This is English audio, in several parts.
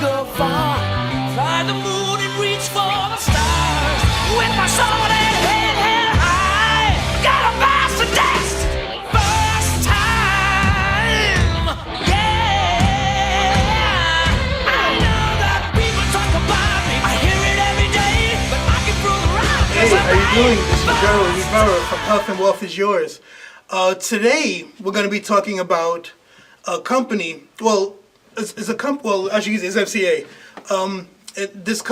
go far, fly the moon and reach for the stars. With my sword and head held high, gotta pass the test. First time, yeah. I know that people talk about me, I hear it every day, but I can prove it right. Hey, how you doing? This is Jerold Rivera from Health and Wealth is Yours. Today we're going to be talking about a company. Well, it's a company. Well, actually, it's MCA. This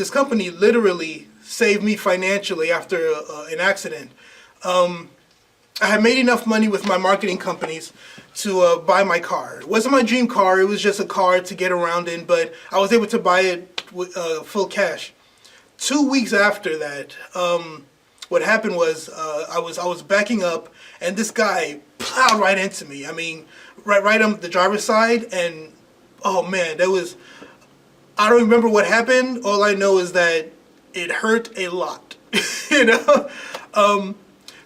company literally saved me financially after an accident. I had made enough money with my marketing companies to buy my car. It wasn't my dream car. It was just a car to get around in, but I was able to buy it with full cash. 2 weeks after that, what happened was I was backing up, and this guy plowed right into me. I mean, right on the driver's side, and oh man, I don't remember what happened. All I know is that it hurt a lot, you know.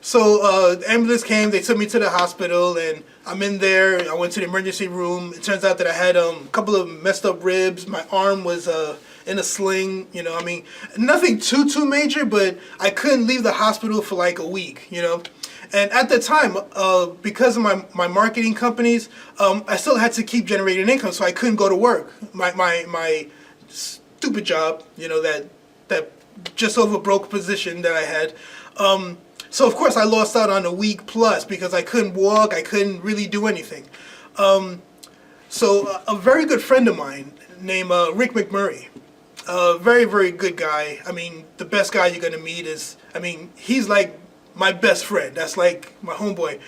So the ambulance came. They took me to the hospital, and I'm in there. I went to the emergency room. It turns out that I had a couple of messed up ribs. My arm was in a sling, you know. I mean, nothing too major, but I couldn't leave the hospital for like a week, you know. And at the time, because of my marketing companies, I still had to keep generating income, so I couldn't go to work. My stupid job, you know, that just over broke position that I had. So of course I lost out on a week plus because I couldn't walk, I couldn't really do anything. So a very good friend of mine named Rick McMurray, very, very good guy. I mean, the best guy you're gonna meet he's like my best friend. That's like my homeboy.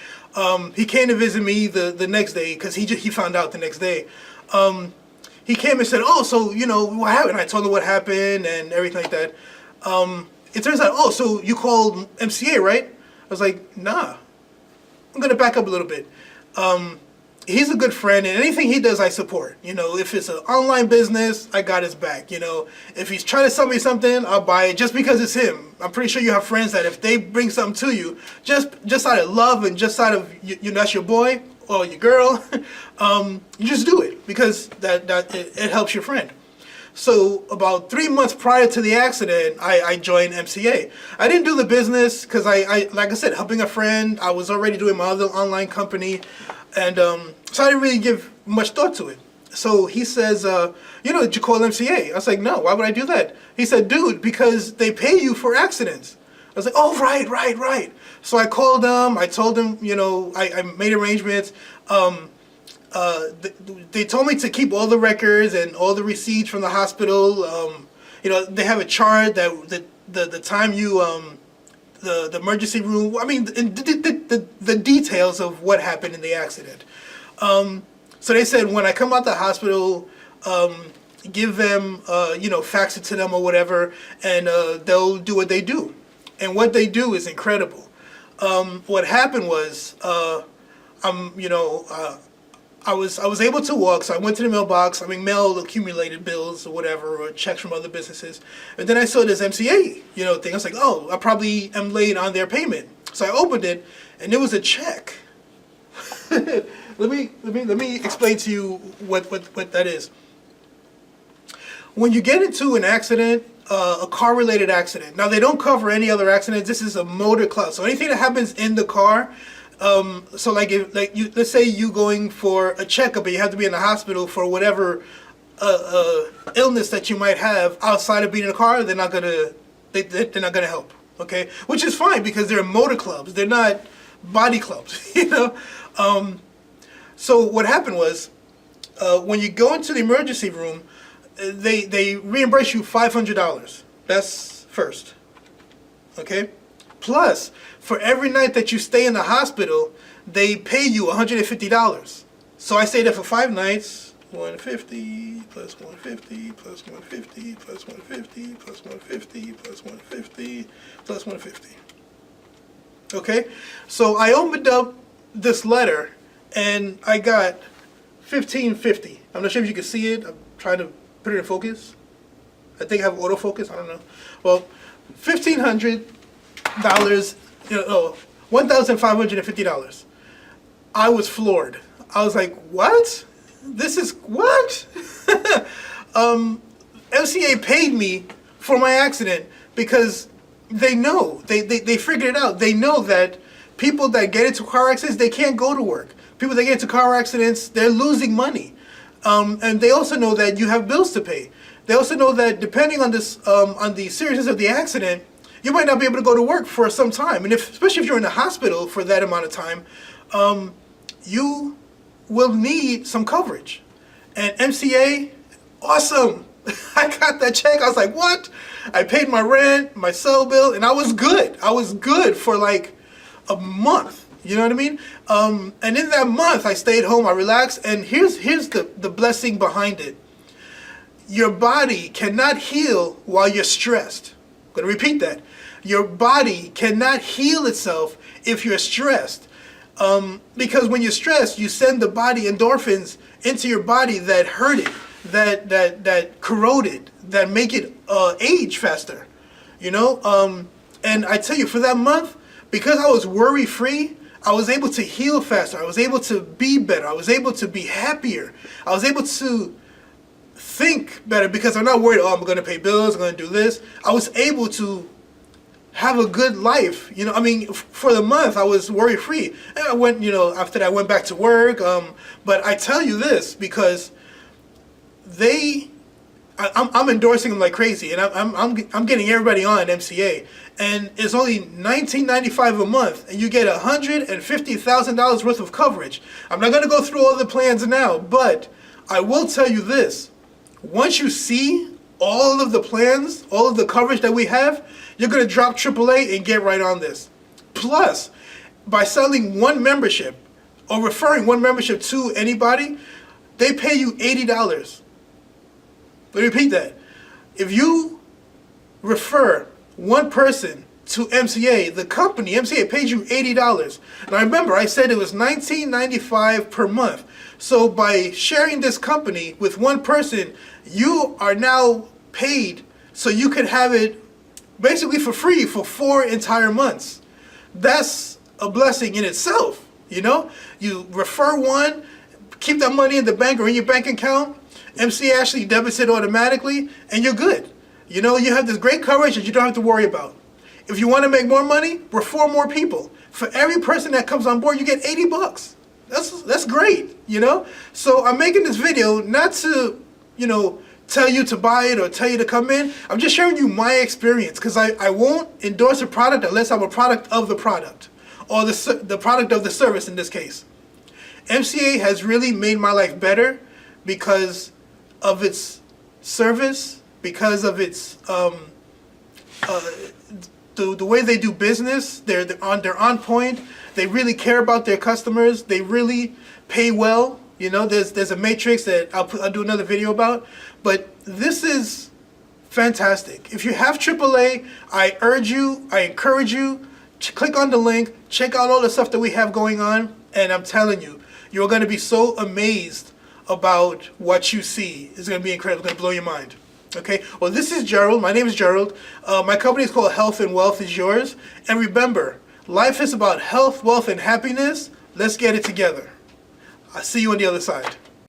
He came to visit me the next day because he found out the next day. He came and said, "Oh, so you know what happened?" I told him what happened and everything like that. It turns out, "Oh, so you called MCA, right?" I was like, "Nah." I'm gonna back up a little bit. He's a good friend, and anything he does, I support. You know, if it's an online business, I got his back. You know, if he's trying to sell me something, I'll buy it just because it's him. I'm pretty sure you have friends that if they bring something to you, just out of love and just out of you know that's your boy or your girl, you just do it because it helps your friend. So about 3 months prior to the accident, I joined MCA. I didn't do the business because I like I said, helping a friend. I was already doing my other online company, and so I didn't really give much thought to it. So he says, you know, did you call MCA? I was like, no, why would I do that? He said, dude, because they pay you for accidents. I was like, oh, right. So I called them. I told them, you know, I made arrangements. They told me to keep all the records and all the receipts from the hospital. You know, they have a chart that the time you the emergency room. I mean, the details of what happened in the accident. So they said when I come out the hospital, give them you know, fax it to them or whatever, and they'll do what they do. And what they do is incredible. What happened was you know. I was able to walk, so I went to the mailbox. I mean, mail accumulated bills or whatever, or checks from other businesses. And then I saw this MCA, you know, thing. I was like, oh, I probably am late on their payment. So I opened it, and it was a check. Let me explain to you what that is. When you get into an accident, a car-related accident. Now they don't cover any other accidents. This is a motor club, so anything that happens in the car. So like let's say you going for a checkup and you have to be in the hospital for whatever illness that you might have outside of being in a car, they're not gonna help. Okay, which is fine because they're motor clubs. They're not body clubs, you know. So what happened was when you go into the emergency room, they reimburse you $500. That's first. Okay. Plus, for every night that you stay in the hospital, they pay you $150. So I stayed there for 5 nights. 150 plus 150 plus 150 plus 150 plus 150 plus 150 plus 150. Okay, so I opened up this letter and I got $1,550. I'm not sure if you can see it. I'm trying to put it in focus. I think I have autofocus. I don't know. Well, $1,500. You know, $1,550. I was floored. I was like, what? This is what? MCA paid me for my accident because they know, they figured it out. They know that people that get into car accidents, they can't go to work. People that get into car accidents, they're losing money. And they also know that you have bills to pay. They also know that depending on this, on the seriousness of the accident, you might not be able to go to work for some time. And especially if you're in the hospital for that amount of time, you will need some coverage. And MCA, awesome. I got that check. I was like, what? I paid my rent, my cell bill, and I was good. I was good for like a month. You know what I mean? And in that month, I stayed home, I relaxed, and here's the blessing behind it. Your body cannot heal while you're stressed. I'm going to repeat that. Your body cannot heal itself if you're stressed. Because when you're stressed, you send the body endorphins into your body that hurt it, that corrode it, that make it age faster. You know? And I tell you, for that month, because I was worry-free, I was able to heal faster. I was able to be better. I was able to be happier. I was able to think better because I'm not worried, oh, I'm going to pay bills, I'm going to do this. I was able to have a good life. You know, I mean, for the month, I was worry-free. And I went, you know, after that, I went back to work. But I tell you this because I'm endorsing them like crazy, and I'm getting everybody on MCA, and it's only $19.95 a month, and you get $150,000 worth of coverage. I'm not going to go through all the plans now, but I will tell you this: once you see all of the plans, all of the coverage that we have, you're going to drop AAA and get right on this. Plus, by selling one membership or referring one membership to anybody, they pay you $80. Let me repeat that. If you refer one person to MCA, the company, MCA, pays you $80. Now remember, I said it was $19.95 per month. So by sharing this company with one person, you are now paid so you can have it basically for free for 4 entire months. That's a blessing in itself, you know? You refer one, keep that money in the bank or in your bank account, MCA actually debits it automatically, and you're good. You know, you have this great coverage that you don't have to worry about. If you want to make more money, refer more people. For every person that comes on board, you get $80. That's great, you know? So I'm making this video not to, you know, tell you to buy it or tell you to come in. I'm just sharing you my experience because I won't endorse a product unless I'm a product of the product or the product of the service in this case. MCA has really made my life better because of its service, because of its the way they do business. They're on point. They really care about their customers. They really pay well. You know, there's a matrix that I'll do another video about. But this is fantastic. If you have AAA, I encourage you, click on the link, check out all the stuff that we have going on, and I'm telling you, you're going to be so amazed about what you see. It's going to be incredible. It's going to blow your mind. Okay? Well, this is Jerold. My name is Jerold. My company is called Health and Wealth is Yours. And remember, life is about health, wealth, and happiness. Let's get it together. I'll see you on the other side.